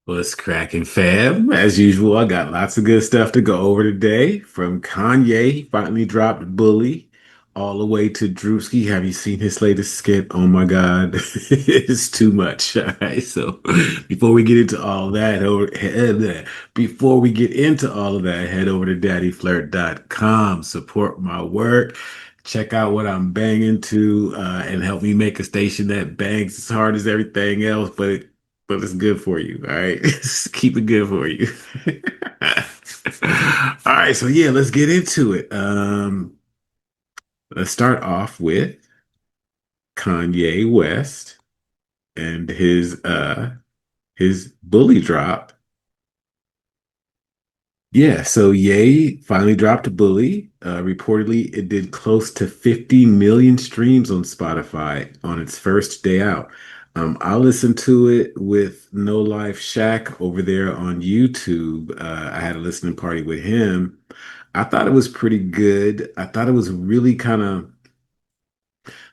What's cracking, fam? As usual, I got lots of good stuff to go over today. From Kanye, he finally dropped Bully, all the way to Druski. Have you seen his latest skit? Oh my God, it's too much. All right, so before we get into all that, before we get into all of that, head over to daddyflirt.com, support my work. Check out what I'm banging to, and help me make a station that bangs as hard as everything else, but it's good for you. All right. Keep it good for you. All right. So yeah, let's get into it. Let's start off with Kanye West and his bully drop. Yeah, so Ye finally dropped a bully. Reportedly, it did close to 50 million streams on Spotify on its first day out. I listened to it with No Life Shack over there on YouTube. I had a listening party with him. I thought it was pretty good. I thought it was really kind of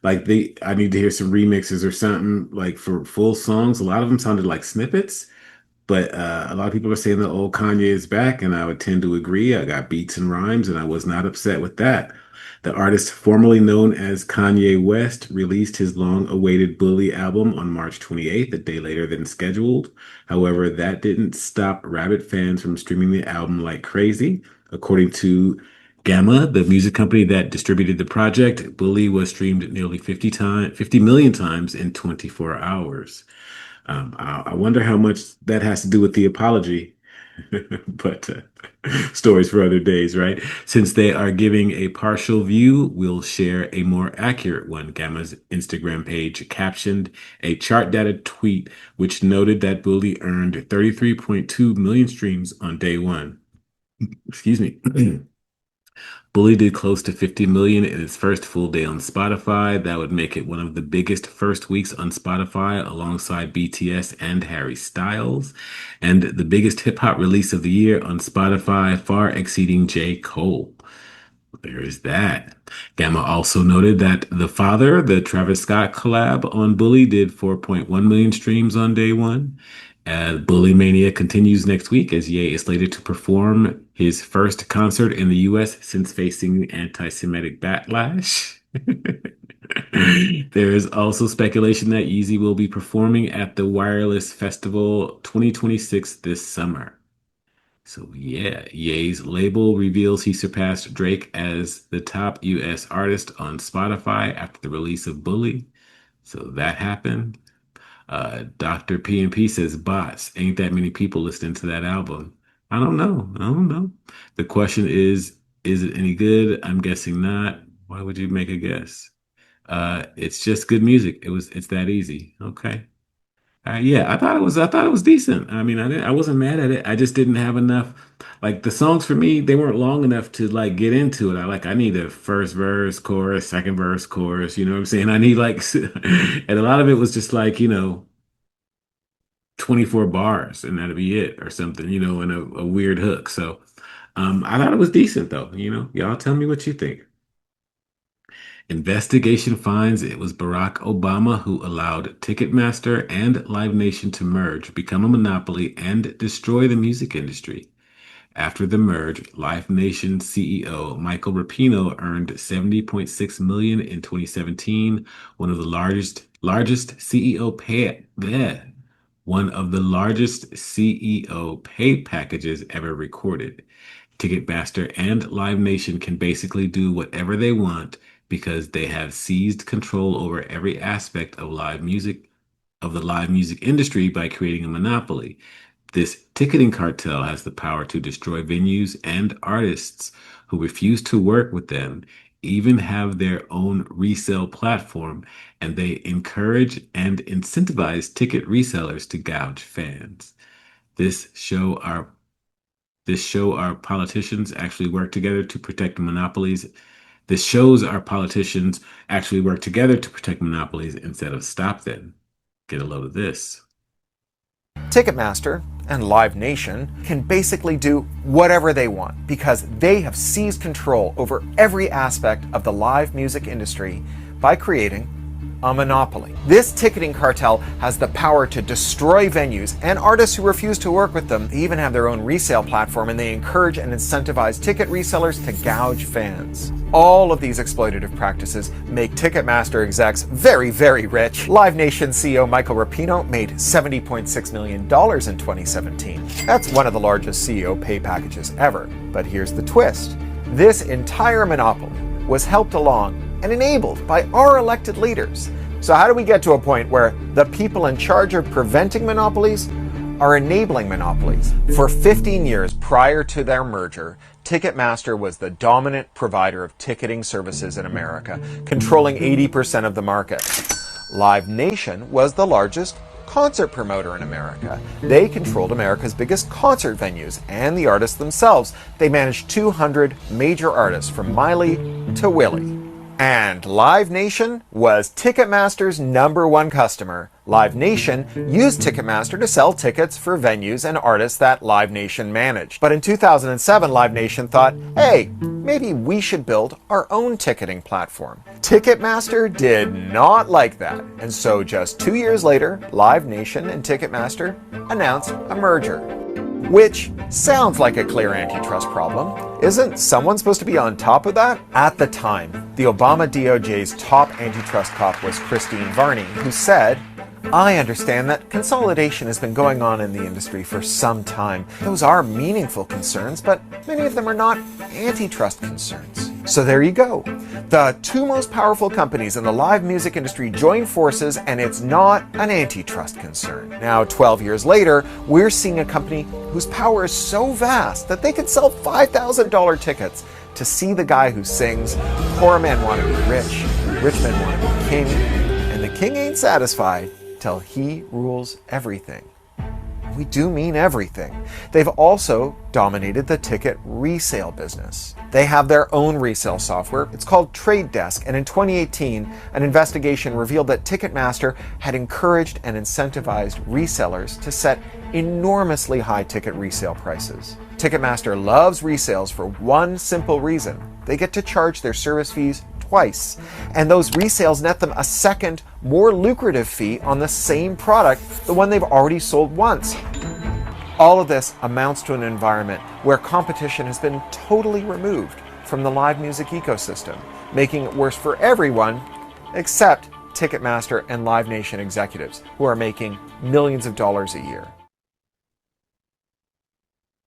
like I need to hear some remixes or something like for full songs. A lot of them sounded like snippets. But a lot of people are saying that old Kanye is back, and I would tend to agree. I got beats and rhymes, and I was not upset with that. The artist, formerly known as Kanye West, released his long-awaited Bully album on March 28th, a day later than scheduled. However, that didn't stop Rabbit fans from streaming the album like crazy. According to Gamma, the music company that distributed the project, Bully was streamed nearly 50 million times in 24 hours. I wonder how much that has to do with the apology, but stories for other days, right? Since they are giving a partial view, we'll share a more accurate one. Gamma's Instagram page captioned a chart data tweet, which noted that Bully earned 33.2 million streams on day one. Excuse me. Bully did close to 50 million in its first full day on Spotify. That would make it one of the biggest first weeks on Spotify alongside BTS and Harry Styles, and the biggest hip hop release of the year on Spotify, far exceeding J. Cole. There is that. Gamma also noted that The Father, the Travis Scott collab on Bully, did 4.1 million streams on day one. Bully Mania continues next week as Ye is slated to perform his first concert in the US since facing anti-Semitic backlash. There is also speculation that Yeezy will be performing at the Wireless Festival 2026 this summer. So yeah, Ye's label reveals he surpassed Drake as the top US artist on Spotify after the release of Bully. So that happened. Dr. P&P says bots. Ain't that many people listening to that album? I don't know. I don't know. The question is it any good? I'm guessing not. Why would you make a guess? It's just good music. It's that easy. Okay. Yeah, I thought it was decent. I mean, I wasn't mad at it. I just didn't have enough. Like the songs for me, they weren't long enough to like get into it. I need a first verse, chorus, second verse, chorus. You know what I'm saying? I need like, and a lot of it was just like 24 bars, and that'd be it or something. And a weird hook. So, I thought it was decent though. Y'all tell me what you think. Investigation finds it was Barack Obama who allowed Ticketmaster and Live Nation to merge, become a monopoly, and destroy the music industry. After the merge, Live Nation CEO Michael Rapino earned 70.6 million in 2017, one of the largest CEO pay bleh, one of the largest CEO pay packages ever recorded. Ticketmaster and Live Nation can basically do whatever they want because they have seized control over every aspect of the live music industry by creating a monopoly. This ticketing cartel has the power to destroy venues and artists who refuse to work with them, even have their own resale platform, and they encourage and incentivize ticket resellers to gouge fans. This show our this show our politicians actually work together to protect monopolies. This shows our politicians actually work together to protect monopolies instead of stop them. Get a load of this. Ticketmaster and Live Nation can basically do whatever they want because they have seized control over every aspect of the live music industry by creating a monopoly. This ticketing cartel has the power to destroy venues and artists who refuse to work with them. They even have their own resale platform, and they encourage and incentivize ticket resellers to gouge fans. All of these exploitative practices make Ticketmaster execs very, very rich. Live Nation CEO Michael Rapino made $70.6 million in 2017. That's one of the largest CEO pay packages ever. But here's the twist. This entire monopoly was helped along and enabled by our elected leaders. So how do we get to a point where the people in charge of preventing monopolies are enabling monopolies? For 15 years prior to their merger, Ticketmaster was the dominant provider of ticketing services in America, controlling 80% of the market. Live Nation was the largest concert promoter in America. They controlled America's biggest concert venues and the artists themselves. They managed 200 major artists from Miley to Willie. And Live Nation was Ticketmaster's #1 customer. Live Nation used Ticketmaster to sell tickets for venues and artists that Live Nation managed. But in 2007, Live Nation thought, hey, maybe we should build our own ticketing platform. Ticketmaster did not like that. And so just 2 years later, Live Nation and Ticketmaster announced a merger. Which sounds like a clear antitrust problem. Isn't someone supposed to be on top of that? At the time, the Obama DOJ's top antitrust cop was Christine Varney, who said, I understand that consolidation has been going on in the industry for some time. Those are meaningful concerns, but many of them are not antitrust concerns. So there you go. The two most powerful companies in the live music industry join forces, and it's not an antitrust concern. Now, 12 years later, we're seeing a company whose power is so vast that they could sell $5,000 tickets to see the guy who sings, poor men want to be rich men want to be king, and the king ain't satisfied till he rules everything. We do mean everything. They've also dominated the ticket resale business. They have their own resale software. It's called Trade Desk, and in 2018, an investigation revealed that Ticketmaster had encouraged and incentivized resellers to set enormously high ticket resale prices. Ticketmaster loves resales for one simple reason. They get to charge their service fees twice, and those resales net them a second, more lucrative fee on the same product, the one they've already sold once. All of this amounts to an environment where competition has been totally removed from the live music ecosystem, making it worse for everyone except Ticketmaster and Live Nation executives, who are making millions of dollars a year.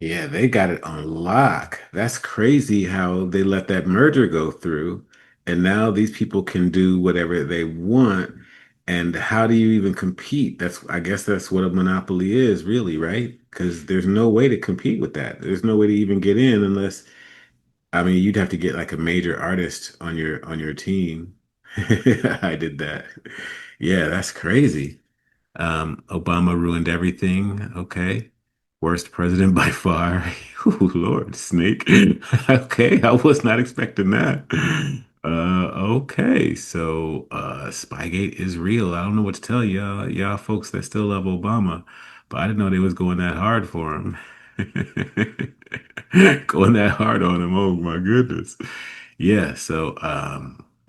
Yeah, they got it on lock. That's crazy how they let that merger go through. And now these people can do whatever they want. And how do you even compete? I guess that's what a monopoly is, really, right? Because there's no way to compete with that. There's no way to even get in unless, I mean, you'd have to get like a major artist on your team. I did that. Yeah, that's crazy. Obama ruined everything. Okay. Worst president by far. Ooh, Lord, Snake. Okay, I was not expecting that. Okay, so Spygate is real. I don't know what to tell y'all folks that still love Obama, but I didn't know they was going that hard for him. Going that hard on him. Oh my goodness. Yeah, so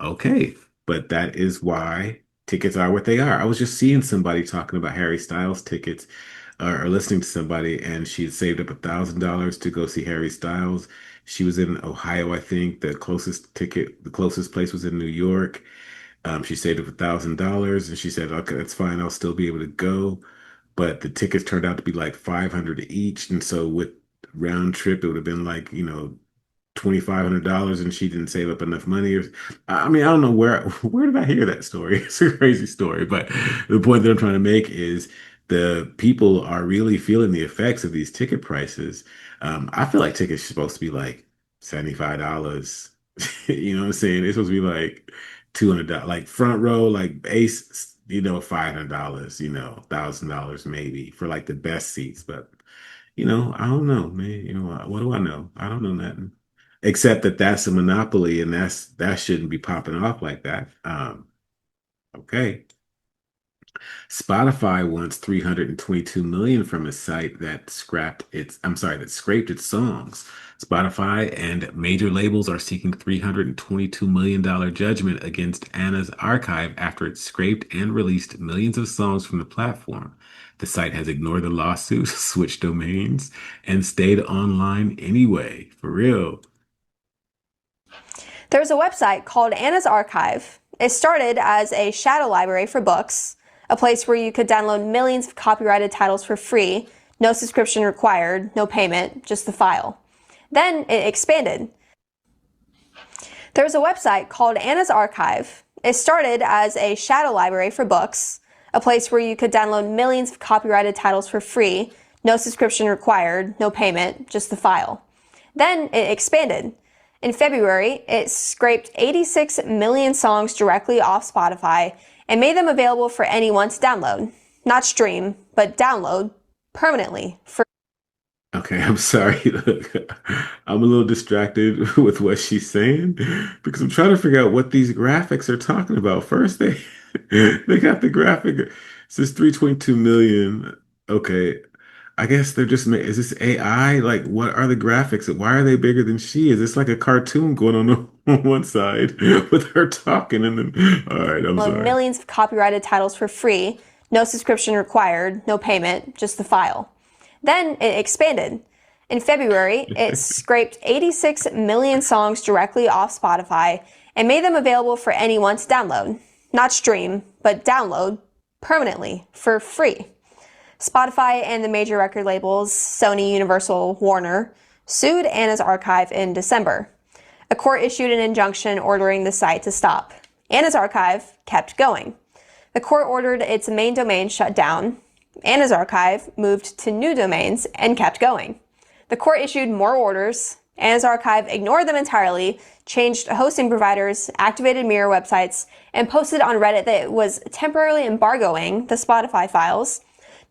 okay, but that is why tickets are what they are. I was just seeing somebody talking about Harry Styles tickets, or listening to somebody, and she had saved up $1,000 to go see Harry Styles. She was in Ohio, I think. The closest place was in New York. She saved up $1,000, and she said, "Okay, that's fine. I'll still be able to go." But the tickets turned out to be like 500 each, and so with round trip, it would have been like, $2,500, and she didn't save up enough money. Or, I mean, I don't know where did I hear that story? It's a crazy story, but the point that I'm trying to make is the people are really feeling the effects of these ticket prices. I feel like tickets are supposed to be like $75. You know what I'm saying? It's supposed to be like $200, like front row, like base, $500, $1,000 maybe for like the best seats. But I don't know, man. What do I know? I don't know nothing. Except that that's a monopoly, and that shouldn't be popping off like that. Okay. Spotify wants 322 million from a site that that scraped its songs. Spotify and major labels are seeking $322 million judgment against Anna's archive after it scraped and released millions of songs from the platform. The site has ignored the lawsuit, switched domains, and stayed online anyway. For real. There's a website called Anna's Archive. It started as a shadow library for books, a place where you could download millions of copyrighted titles for free, no subscription required, no payment, just the file. Then it expanded. There's a website called Anna's Archive. It started as a shadow library for books, a place where you could download millions of copyrighted titles for free, no subscription required, no payment, just the file. Then it expanded. In February, it scraped 86 million songs directly off Spotify and made them available for anyone to download. Not stream, but download permanently for Okay, I'm sorry. Look, I'm a little distracted with what she's saying because I'm trying to figure out what these graphics are talking about. First, they they got the graphic. It says 322 million. Okay, I guess they're just is this AI? Like, what are the graphics? Why are they bigger than she? Is this like a cartoon going on on one side with her talking and then? All right, I'm download sorry. millions of copyrighted titles for free, no subscription required, no payment, just the file. Then it expanded. In February, it scraped 86 million songs directly off Spotify and made them available for anyone to download. Not stream, but download permanently for free. Spotify and the major record labels, Sony, Universal, Warner, sued Anna's Archive in December. A court issued an injunction ordering the site to stop. Anna's Archive kept going. The court ordered its main domain shut down. Anna's Archive moved to new domains and kept going. The court issued more orders. Anna's Archive ignored them entirely, changed hosting providers, activated mirror websites, and posted on Reddit that it was temporarily embargoing the Spotify files,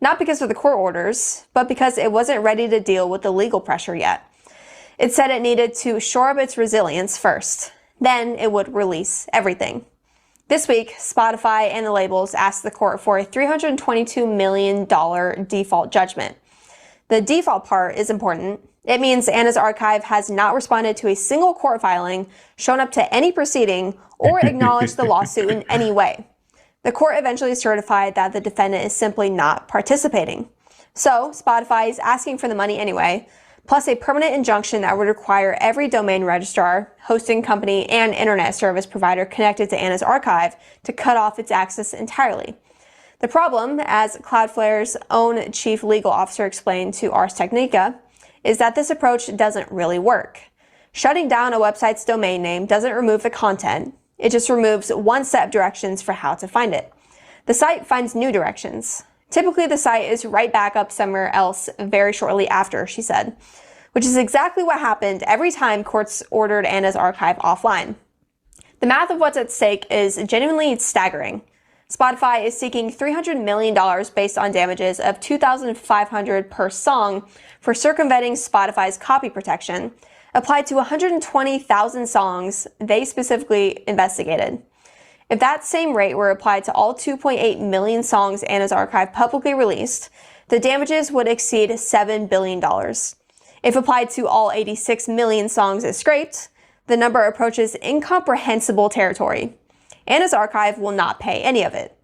not because of the court orders, but because it wasn't ready to deal with the legal pressure yet. It said it needed to shore up its resilience first. Then it would release everything. This week, Spotify and the labels asked the court for a $322 million default judgment. The default part is important. It means Anna's Archive has not responded to a single court filing, shown up to any proceeding, or acknowledged the lawsuit in any way. The court eventually certified that the defendant is simply not participating. So, Spotify is asking for the money anyway, plus a permanent injunction that would require every domain registrar, hosting company, and internet service provider connected to Anna's Archive to cut off its access entirely. The problem, as Cloudflare's own chief legal officer explained to Ars Technica, is that this approach doesn't really work. Shutting down a website's domain name doesn't remove the content. It just removes one set of directions for how to find it. The site finds new directions. Typically, the site is right back up somewhere else very shortly after, she said, which is exactly what happened every time courts ordered Anna's Archive offline. The math of what's at stake is genuinely staggering. Spotify is seeking $300 million based on damages of $2,500 per song for circumventing Spotify's copy protection, applied to 120,000 songs they specifically investigated. If that same rate were applied to all 2.8 million songs Anna's Archive publicly released, the damages would exceed $7 billion. If applied to all 86 million songs it scraped, the number approaches incomprehensible territory. Anna's Archive will not pay any of it.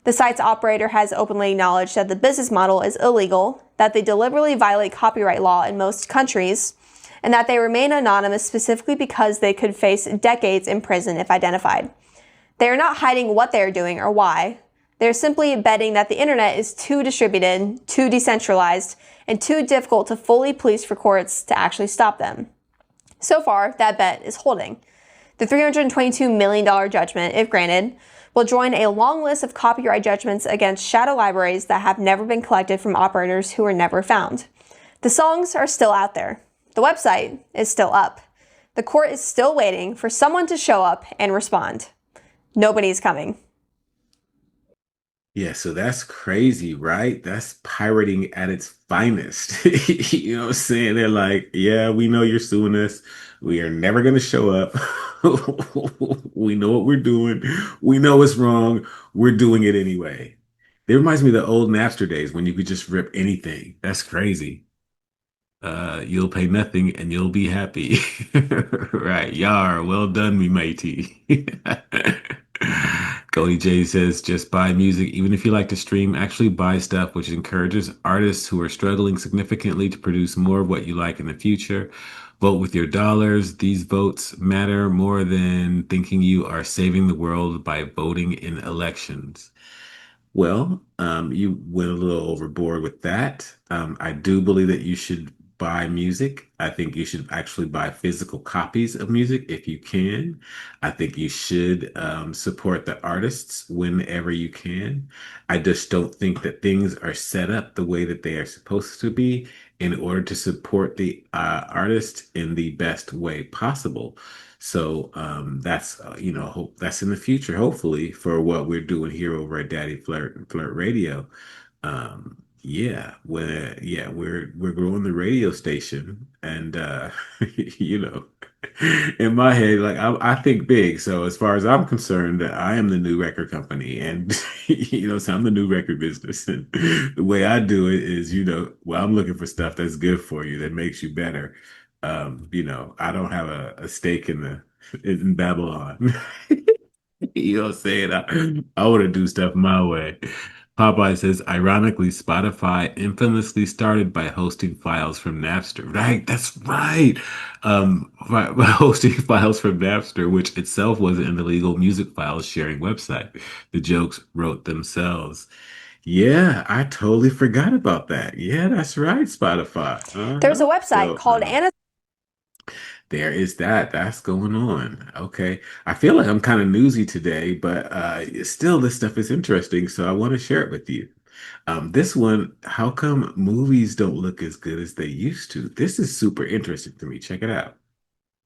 The site's operator has openly acknowledged that the business model is illegal, that they deliberately violate copyright law in most countries, and that they remain anonymous specifically because they could face decades in prison if identified. They are not hiding what they are doing or why. They're simply betting that the internet is too distributed, too decentralized, and too difficult to fully police for courts to actually stop them. So far, that bet is holding. The $322 million judgment, if granted, will join a long list of copyright judgments against shadow libraries that have never been collected from operators who were never found. The songs are still out there. The website is still up. The court is still waiting for someone to show up and respond. Nobody's coming. Yeah, so that's crazy, right? That's pirating at its finest. You know what I'm saying? They're like, yeah, we know you're suing us. We are never going to show up. We know what we're doing. We know it's wrong. We're doing it anyway. It reminds me of the old Napster days when you could just rip anything. That's crazy. You'll pay nothing and you'll be happy. Right. Yar, well done, me matey. Cody J says, just buy music, even if you like to stream, actually buy stuff, which encourages artists who are struggling significantly to produce more of what you like in the future. Vote with your dollars. These votes matter more than thinking you are saving the world by voting in elections. Well, you went a little overboard with that. I do believe that you should buy music. I think you should actually buy physical copies of music if you can. I think you should support the artists whenever you can. I just don't think that things are set up the way that they are supposed to be in order to support the artist in the best way possible. So that's hope that's in the future, hopefully, for what we're doing here over at Daddy Flirt Radio. We're growing the radio station, and you know, in my head, like I think big. So as far as I'm concerned, I am the new record company, and so I'm the new record business. And the way I do it is, well, I'm looking for stuff that's good for you, that makes you better. I don't have a stake in Babylon. You know what I'm saying? I want to do stuff my way. Popeye says, ironically, Spotify infamously started by hosting files from Napster. Right, that's right. By hosting files from Napster, which itself was an illegal music file sharing website. The jokes wrote themselves. Yeah, I totally forgot about that. Yeah, that's right, Spotify. There's a Uh-huh. website So, called Anna. there is that. That's going on. Okay. I feel like I'm kind of newsy today, but still, this stuff is interesting. So I want to share it with you. This one, how come movies don't look as good as they used to? This is super interesting to me. Check it out.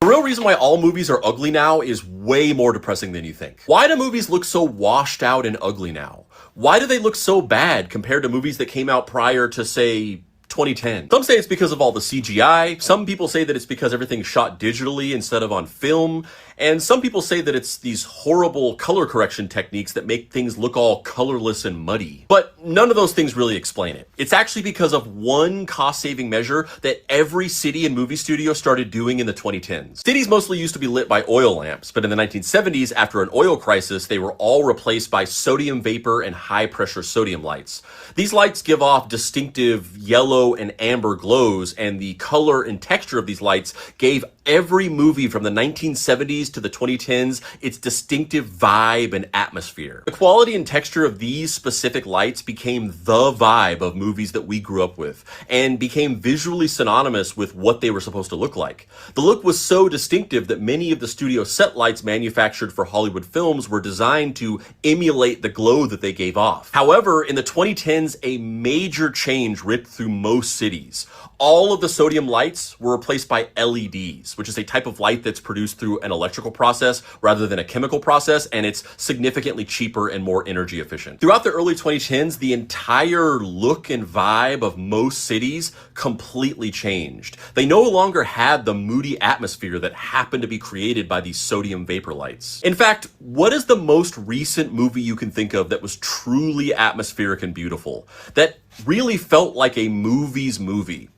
The real reason why all movies are ugly now is way more depressing than you think. Why do movies look so washed out and ugly now? Why do they look so bad compared to movies that came out prior to, say, 2010? Some say it's because of all the CGI. Some people say that it's because everything's shot digitally instead of on film. And some people say that it's these horrible color correction techniques that make things look all colorless and muddy. But none of those things really explain it. It's actually because of one cost-saving measure that every city and movie studio started doing in the 2010s. Cities mostly used to be lit by oil lamps, but in the 1970s, after an oil crisis, they were all replaced by sodium vapor and high-pressure sodium lights. These lights give off distinctive yellow and amber glows, and the color and texture of these lights gave every movie from the 1970s to the 2010s its distinctive vibe and atmosphere. The quality and texture of these specific lights became the vibe of movies that we grew up with, and became visually synonymous with what they were supposed to look like. The look was so distinctive that many of the studio set lights manufactured for Hollywood films were designed to emulate the glow that they gave off. However, in the 2010s, a major change ripped through most cities. All of the sodium lights were replaced by LEDs, which is a type of light that's produced through an electrical process rather than a chemical process, and it's significantly cheaper and more energy efficient. Throughout the early 2010s, the entire look and vibe of most cities completely changed. They no longer had the moody atmosphere that happened to be created by these sodium vapor lights. In fact, what is the most recent movie you can think of that was truly atmospheric and beautiful? That really felt like a movie's movie?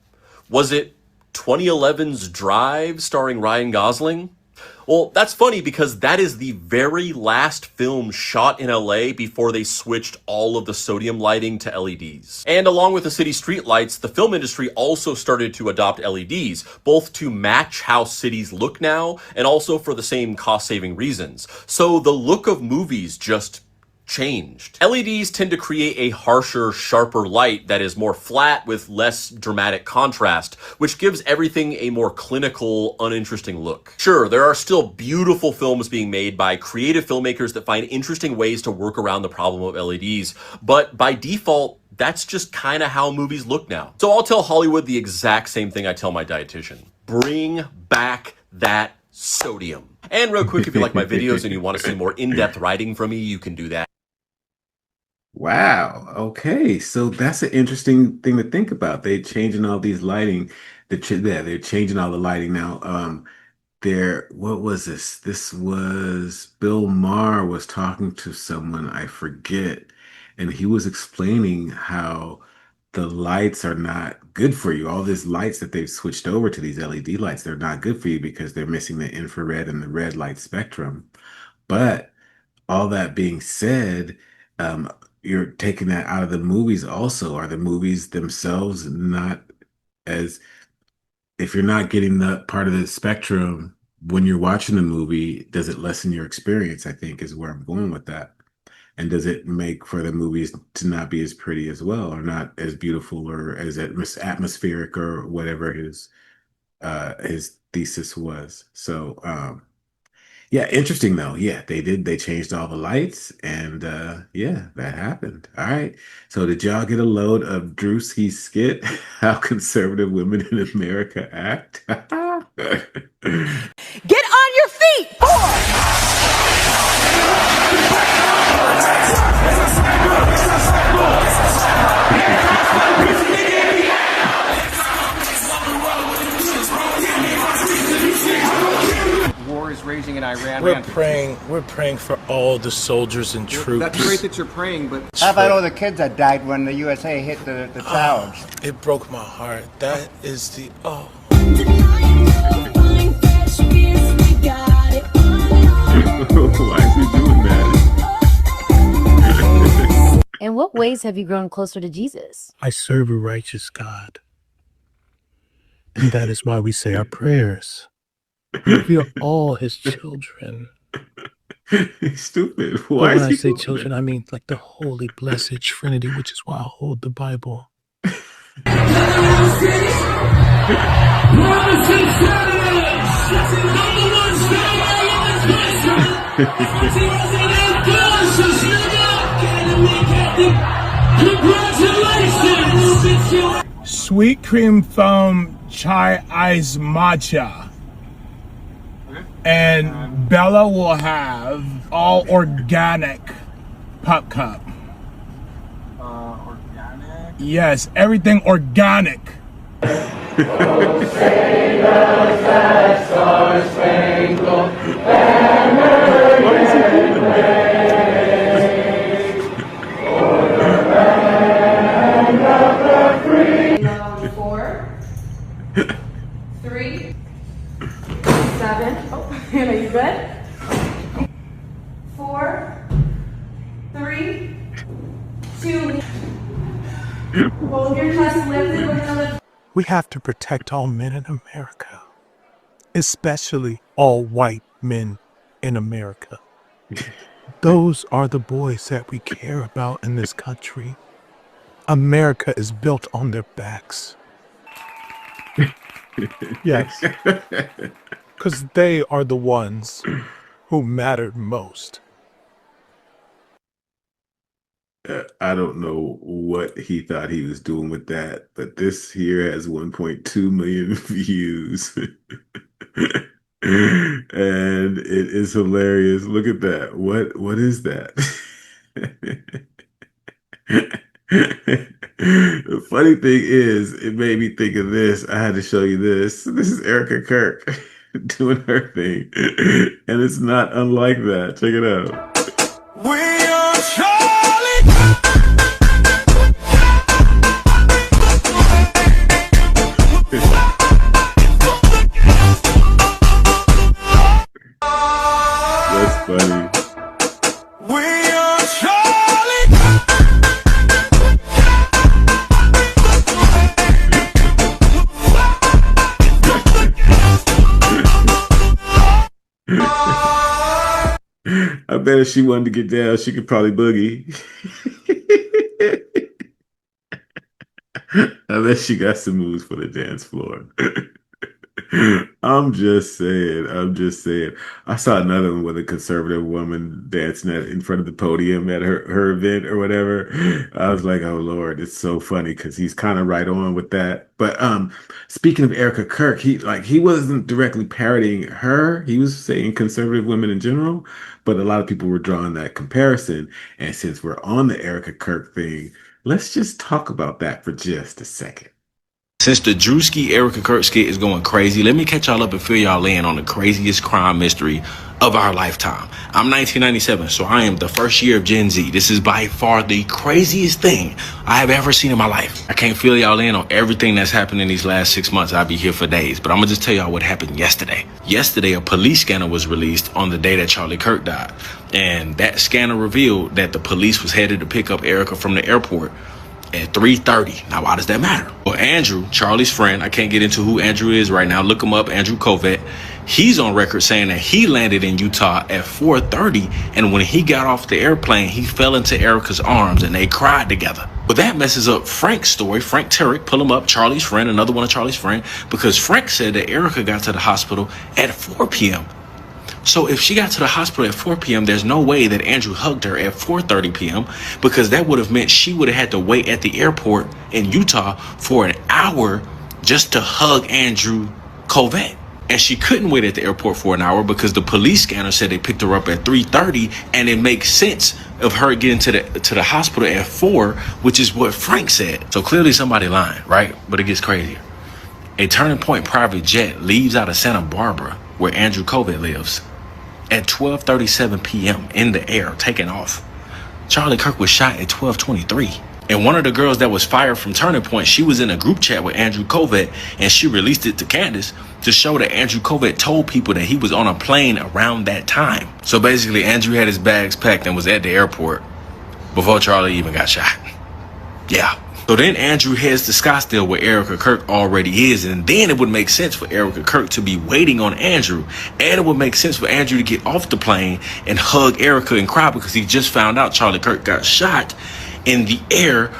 Was it 2011's Drive starring Ryan Gosling? Well, that's funny because that is the very last film shot in LA before they switched all of the sodium lighting to LEDs. And along with the city street lights, the film industry also started to adopt LEDs, both to match how cities look now and also for the same cost-saving reasons. So the look of movies just changed. LEDs tend to create a harsher, sharper light that is more flat with less dramatic contrast, which gives everything a more clinical, uninteresting look. Sure, there are still beautiful films being made by creative filmmakers that find interesting ways to work around the problem of LEDs, but by default, that's just kind of how movies look now. So I'll tell Hollywood the exact same thing I tell my dietitian. Bring back that sodium. And real quick, if you like my videos and you want to see more in-depth writing from me, you can do that. Wow. Okay. So that's an interesting thing to think about. They're changing all these lighting. They're changing all the lighting now. What was this? This was Bill Maher was talking to someone, I forget, and he was explaining how the lights are not good for you. All these lights that they've switched over to these LED lights, they're not good for you because they're missing the infrared and the red light spectrum. But all that being said, um, you're taking that out of the movies also. Are the movies themselves not as, if you're not getting that part of the spectrum when you're watching the movie, does it lessen your experience? I think is where I'm going with that. And does it make for the movies to not be as pretty as well, or not as beautiful, or as atmospheric, or whatever his thesis was? So yeah, interesting though. Yeah, they changed all the lights, and yeah, that happened. All right. So did y'all get a load of Druski's skit? How conservative women in America act? Get on your feet! War is raging in Iran. We're praying for all the soldiers and troops. That's great that you're praying, but How about all the kids that died when the USA hit the towers? It broke my heart. That is the Why is he doing that? In what ways have you grown closer to Jesus? I serve a righteous God. And that is why we say our prayers. We are all his children. He's stupid. But Why when is I he say doing children, I mean like the holy, blessed Trinity, which is why I hold the Bible. Sweet cream foam chai ice matcha. And Bella will have all organic pop cup. organic. Yes, everything organic. What is he doing? Four, three, 7. Oh, Hannah, you good? 4, 3, 2. Hold your chest lifted. We're gonna lift. We have to protect all men in America, especially all white men in America. Those are the boys that we care about in this country. America is built on their backs. Yes, because they are the ones who mattered most. I don't know what he thought he was doing with that, but this here has 1.2 million views. And it is hilarious. Look at that. What is that? The funny thing is, it made me think of this. I had to show you this. This is Erika Kirk doing her thing. And it's not unlike that. Check it out. We are Charlie. That's funny. We are Charlie. I bet if she wanted to get down, she could probably boogie. I bet she got some moves for the dance floor. I'm just saying. I'm just saying. I saw another one with a conservative woman dancing in front of the podium at her event or whatever. I was like, oh Lord, it's so funny because he's kind of right on with that. But speaking of Erika Kirk, he wasn't directly parodying her. He was saying conservative women in general, but a lot of people were drawing that comparison. And since we're on the Erika Kirk thing, let's just talk about that for just a second. Since the Druski Erika Kirk skit is going crazy, let me catch y'all up and fill y'all in on the craziest crime mystery of our lifetime. I'm 1997, so I am the first year of Gen Z. This is by far the craziest thing I have ever seen in my life. I can't fill y'all in on everything that's happened in these last 6 months. I'll be here for days, but I'm gonna just tell y'all what happened yesterday. Yesterday, a police scanner was released on the day that Charlie Kirk died. And that scanner revealed that the police was headed to pick up Erika from the airport at 3:30. Now, why does that matter? Well, Andrew, Charlie's friend, I can't get into who Andrew is right now. Look him up, Andrew Covet. He's on record saying that he landed in Utah at 4:30, and when he got off the airplane, he fell into Erika's arms and they cried together. But that messes up Frank's story. Frank Turek, pull him up, Charlie's friend, another one of Charlie's friend, because Frank said that Erika got to the hospital at 4 p.m. So if she got to the hospital at 4 p.m., there's no way that Andrew hugged her at 4:30 p.m. because that would have meant she would have had to wait at the airport in Utah for an hour just to hug Andrew Covet. And she couldn't wait at the airport for an hour because the police scanner said they picked her up at 3:30, and it makes sense of her getting to the hospital at 4, which is what Frank said. So clearly somebody lying, right? But it gets crazier. A Turning Point private jet leaves out of Santa Barbara, where Andrew Covet lives, at 12:37 p.m. in the air, taking off. Charlie Kirk was shot at 12:23. And one of the girls that was fired from Turning Point, she was in a group chat with Andrew Covet, and she released it to Candace to show that Andrew Covet told people that he was on a plane around that time. So basically, Andrew had his bags packed and was at the airport before Charlie even got shot. Yeah. So then Andrew heads to Scottsdale where Erika Kirk already is, and then it would make sense for Erika Kirk to be waiting on Andrew, and it would make sense for Andrew to get off the plane and hug Erika and cry because he just found out Charlie Kirk got shot in the air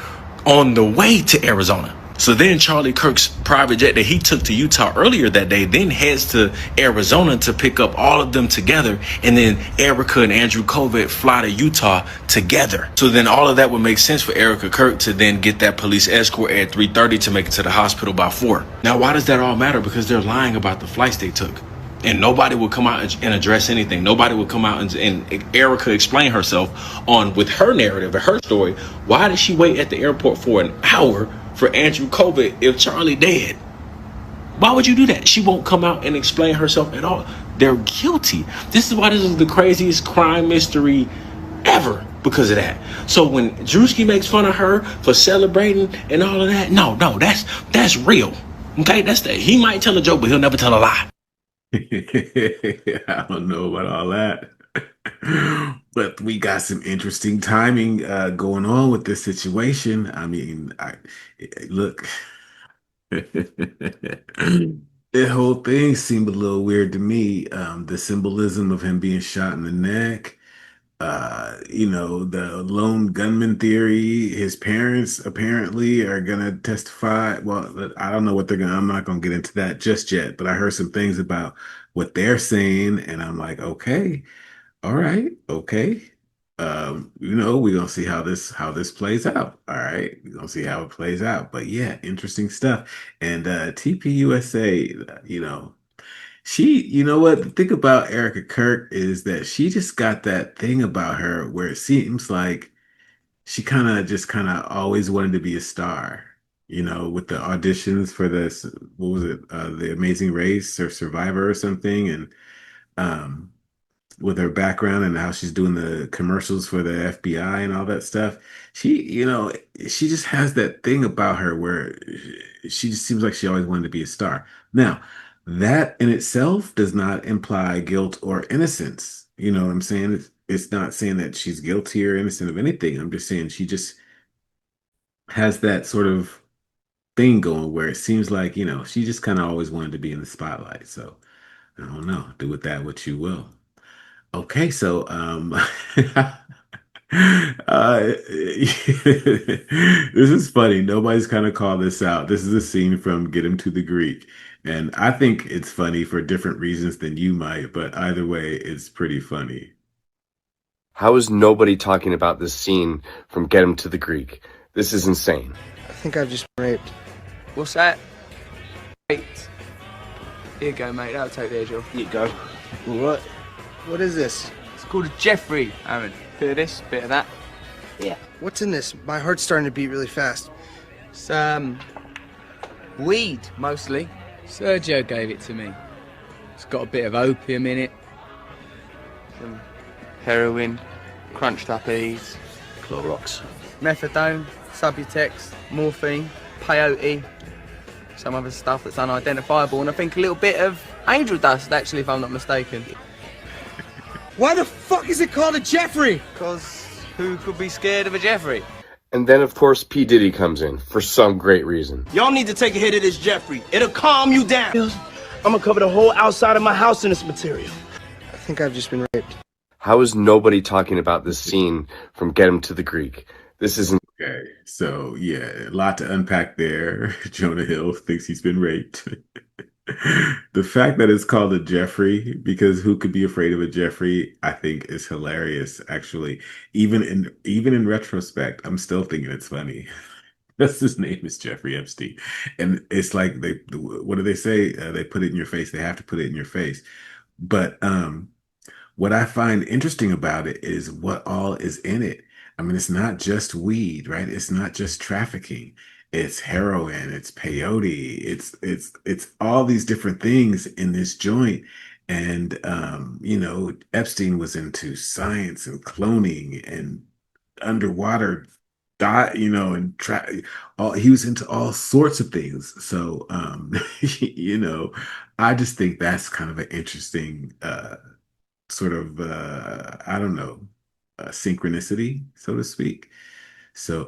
on the way to Arizona. So then Charlie Kirk's private jet that he took to Utah earlier that day then heads to Arizona to pick up all of them together, and then Erika and Andrew Covet fly to Utah together. So then all of that would make sense for Erika Kirk to then get that police escort at 3:30 to make it to the hospital by 4. Now, why does that all matter? Because they're lying about the flights they took. And nobody would come out and address anything. Nobody would come out and Erika explain herself on with her narrative and her story. Why did she wait at the airport for an hour for Andrew Covet if Charlie dead? Why would you do that? She won't come out and explain herself at all. They're guilty. This is why this is the craziest crime mystery ever, because of that. So when Druski makes fun of her for celebrating and all of that, no, that's real. Okay, that's that. He might tell a joke, but he'll never tell a lie. I don't know about all that. But we got some interesting timing going on with this situation. I mean, look, the whole thing seemed a little weird to me. The symbolism of him being shot in the neck, the lone gunman theory. His parents apparently are gonna testify. Well, I don't know what I'm not gonna get into that just yet, but I heard some things about what they're saying, and I'm like, okay, all right, okay. We're gonna see how this plays out. All right, we're gonna see how it plays out. But yeah, interesting stuff. And TPUSA, you know what? The thing about Erika Kirk is that she just got that thing about her where it seems like she kind of always wanted to be a star. With the auditions for this, what was it, The Amazing Race or Survivor or something, and with her background and how she's doing the commercials for the FBI and all that stuff, she just has that thing about her where she just seems like she always wanted to be a star. Now, that in itself does not imply guilt or innocence. You know what I'm saying? It's not saying that she's guilty or innocent of anything. I'm just saying she just has that sort of thing going where it seems like, she just kind of always wanted to be in the spotlight. So I don't know. Do with that what you will. Okay, so this is funny. Nobody's kind of called this out. This is a scene from Get Him to the Greek. And I think it's funny for different reasons than you might, but either way, it's pretty funny. How is nobody talking about this scene from Get Him to the Greek? This is insane. I think I've just been raped. What's that? Wait. Here you go, mate. That'll take the edge off. Here you go. What? What is this? It's called a Jeffrey, Aaron. Bit of this, bit of that. Yeah. What's in this? My heart's starting to beat really fast. It's Weed, mostly. Sergio gave it to me. It's got a bit of opium in it. Some heroin, crunched up E's. Clorox. Methadone, Subutex, morphine, peyote. Some other stuff that's unidentifiable, and I think a little bit of angel dust, actually, if I'm not mistaken. Why the fuck is it called a Jeffrey? Because who could be scared of a Jeffrey? And then, of course, P. Diddy comes in for some great reason. Y'all need to take a hit of this Jeffrey. It'll calm you down. I'm gonna cover the whole outside of my house in this material. I think I've just been raped. How is nobody talking about this scene from Get Him to the Greek? This isn't... Okay, so yeah, a lot to unpack there. Jonah Hill thinks he's been raped. The fact that it's called a Jeffrey, because who could be afraid of a Jeffrey, I think is hilarious, actually. Even in retrospect, I'm still thinking it's funny. That's his name is Jeffrey Epstein. And it's like what do they say? They put it in your face. They have to put it in your face. But what I find interesting about it is what all is in it. I mean, it's not just weed, right? It's not just trafficking. It's heroin, it's peyote, it's all these different things in this joint. And Epstein was into science and cloning and underwater and he was into all sorts of things. So I just think that's kind of an interesting sort of I don't know, synchronicity, so to speak. So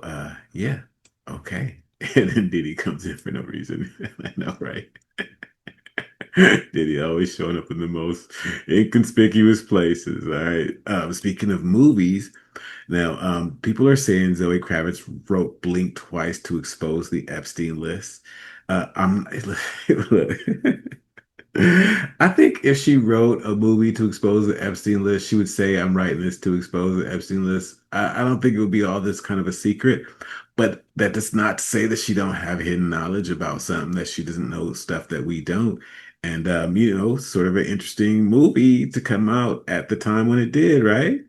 yeah, okay. And then Diddy comes in for no reason. I know, right? Diddy always showing up in the most inconspicuous places. All right. Speaking of movies, now people are saying Zoe Kravitz wrote Blink twice to expose the Epstein list. Look, I think if she wrote a movie to expose the Epstein list, she would say, I'm writing this to expose the Epstein list. I don't think it would be all this kind of a secret, but that does not say that she don't have hidden knowledge about something, that she doesn't know stuff that we don't. And, sort of an interesting movie to come out at the time when it did, right?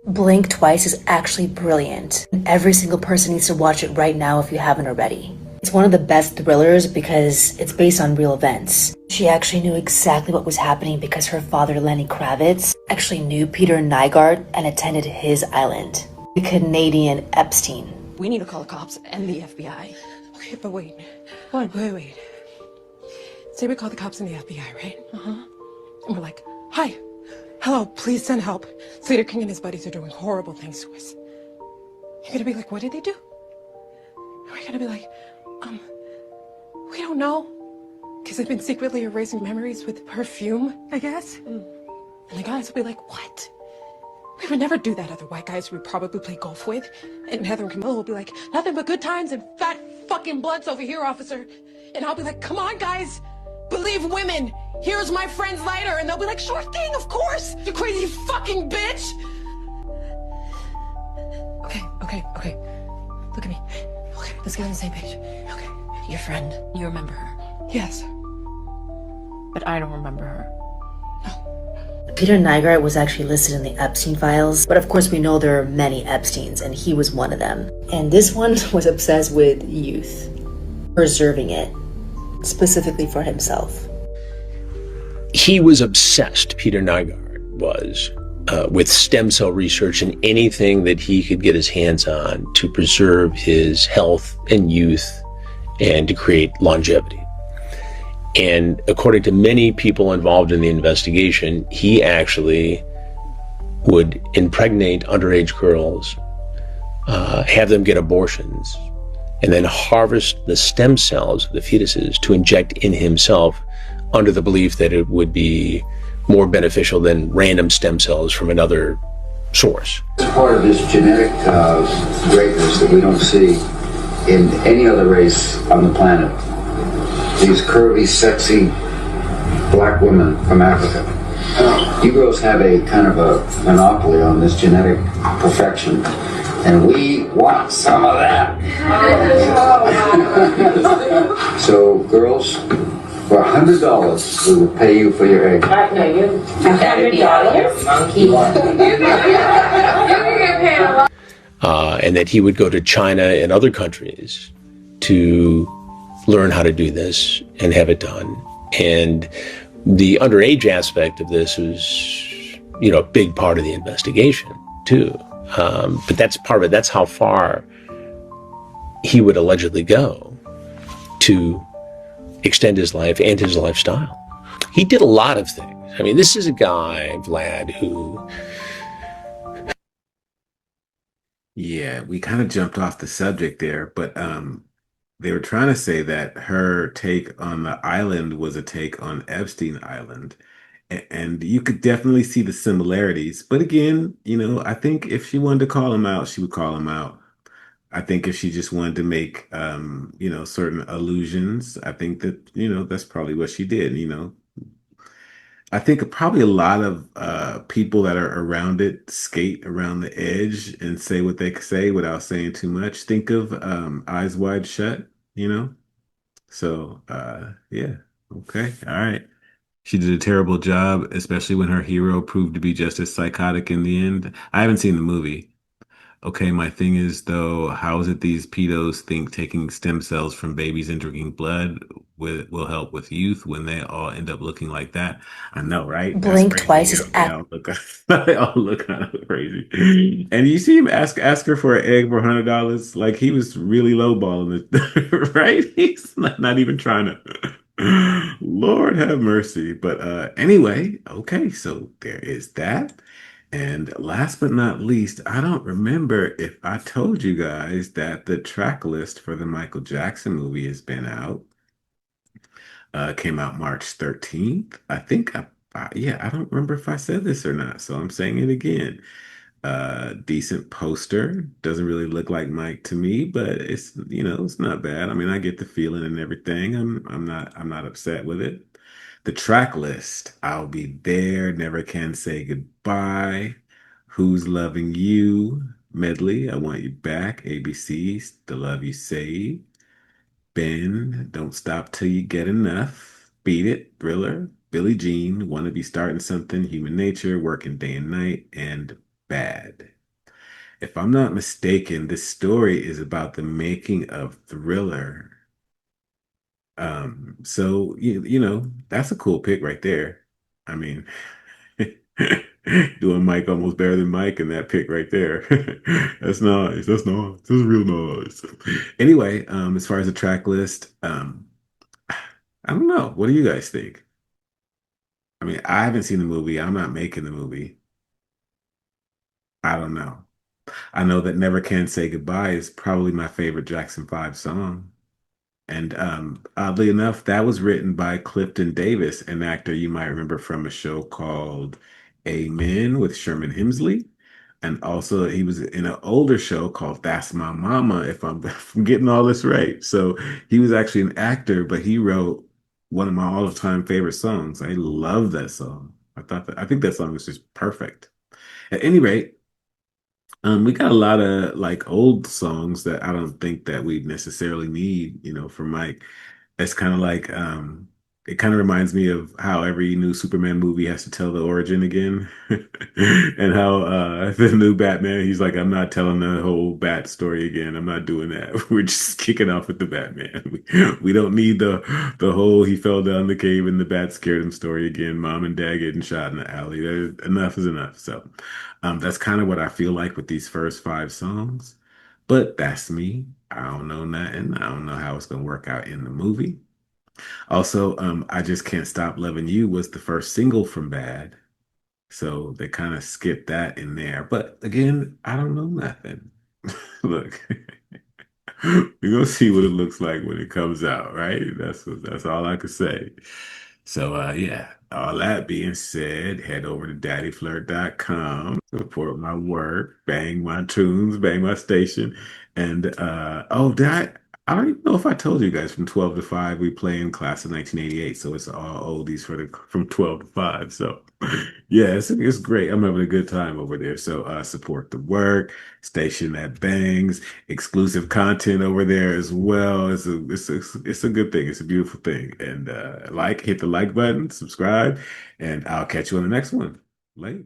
Blink Twice is actually brilliant. Every single person needs to watch it right now if you haven't already. It's one of the best thrillers because it's based on real events. She actually knew exactly what was happening because her father, Lenny Kravitz, actually knew Peter Nygaard and attended his island, the Canadian Epstein. We need to call the cops and the FBI. Okay, but wait. Wait. Say we call the cops and the FBI, right? Uh-huh. And we're like, hi, hello, please send help. Slater King and his buddies are doing horrible things to us. You're gonna be like, what did they do? And we're gonna be like, we don't know. Because they've been secretly erasing memories with perfume, I guess. And the guys will be like, what? We would never do that. Other white guys we'd probably play golf with. And Heather and Camilla will be like, nothing but good times and fat fucking blunts over here, officer. And I'll be like, come on, guys. Believe women. Here's my friend's lighter. And they'll be like, sure thing, of course. You crazy fucking bitch. Okay. Look at me. Okay, let's get on the same page. Okay. Your friend. You remember her? Yes. But I don't remember her. Peter Nygaard was actually listed in the Epstein files, but of course we know there are many Epsteins, and he was one of them. And this one was obsessed with youth, preserving it, specifically for himself. He was obsessed, Peter Nygaard was, with stem cell research and anything that he could get his hands on to preserve his health and youth and to create longevity. And according to many people involved in the investigation, he actually would impregnate underage girls, have them get abortions, and then harvest the stem cells of the fetuses to inject in himself under the belief that it would be more beneficial than random stem cells from another source. It's part of this genetic greatness that we don't see in any other race on the planet. These curvy, sexy black women from Africa. You girls have a kind of a monopoly on this genetic perfection, and we want some of that. So, girls, for $100, we will pay you for your egg. No, you $100? Monkey. And that he would go to China and other countries to learn how to do this and have it done. And the underage aspect of this is, a big part of the investigation too. But that's part of it. That's how far he would allegedly go to extend his life and his lifestyle. He did a lot of things. I mean, this is a guy, Vlad, who... Yeah, we kind of jumped off the subject there, but they were trying to say that her take on the island was a take on Epstein Island. And you could definitely see the similarities. But again, I think if she wanted to call him out, she would call him out. I think if she just wanted to make, certain allusions, I think that, that's probably what she did. I think probably a lot of people that are around it skate around the edge and say what they say without saying too much. Think of Eyes Wide Shut. So, yeah. Okay. All right. She did a terrible job, especially when her hero proved to be just as psychotic in the end. I haven't seen the movie. Okay, my thing is though, how is it these pedos think taking stem cells from babies and drinking blood will help with youth when they all end up looking like that? I know, right? That's Blink crazy. twice They, is they all look they all look kind of crazy. And you see him ask her for an egg for $100, like he was really lowballing it, right? He's not even trying to. Lord have mercy. But anyway, okay, so there is that. And last but not least, I don't remember if I told you guys that the track list for the Michael Jackson movie has been out. Came out March 13th. I think yeah, I don't remember if I said this or not, so I'm saying it again. Decent poster. Doesn't really look like Mike to me, but it's not bad. I mean, I get the feeling and everything. I'm not upset with it. The track list, I'll be there, never can say goodbye. Who's loving you? Medley, I want you back. ABC, the love you save. Ben, don't stop till you get enough. Beat it, Thriller. Billie Jean, wanna be starting something. Human Nature, working day and night, and Bad. If I'm not mistaken, this story is about the making of Thriller. So that's a cool pick right there. I mean, doing Mike almost better than Mike in that pick right there. That's nice. That's nice. That's real nice. Anyway, as far as the track list, I don't know. What do you guys think? I mean, I haven't seen the movie. I'm not making the movie. I don't know. I know that Never Can Say Goodbye is probably my favorite Jackson 5 song. And oddly enough, that was written by Clifton Davis, an actor you might remember from a show called Amen with Sherman Hemsley. And also, he was in an older show called That's My Mama, if I'm, if I'm getting all this right. So he was actually an actor, but he wrote one of my all-time favorite songs. I love that song. I think that song is just perfect. At any rate, we got a lot of like old songs that I don't think that we necessarily need, for Mike. It's kind of like it kind of reminds me of how every new Superman movie has to tell the origin again. And how the new Batman, he's like, I'm not telling the whole Bat story again. I'm not doing that. We're just kicking off with the Batman. We don't need the whole he fell down the cave and the bat scared him story again. Mom and dad getting shot in the alley. Enough is enough. So that's kind of what I feel like with these first five songs. But that's me. I don't know nothing. I don't know how it's gonna work out in the movie. Also, I Just Can't Stop Loving You was the first single from Bad. So they kind of skipped that in there. But again, I don't know nothing. Look, we're gonna see what it looks like when it comes out, right? That's all I could say. So yeah, all that being said, head over to daddyflirt.com, support my work, bang my tunes, bang my station. And oh, I don't even know if I told you guys from 12 to 5 we play in class of 1988. So it's all oldies from 12 to 5. So yeah, it's great. I'm having a good time over there. So support the work, station that bangs, exclusive content over there as well. It's a good thing. It's a beautiful thing. And hit the like button, subscribe, and I'll catch you on the next one. Later.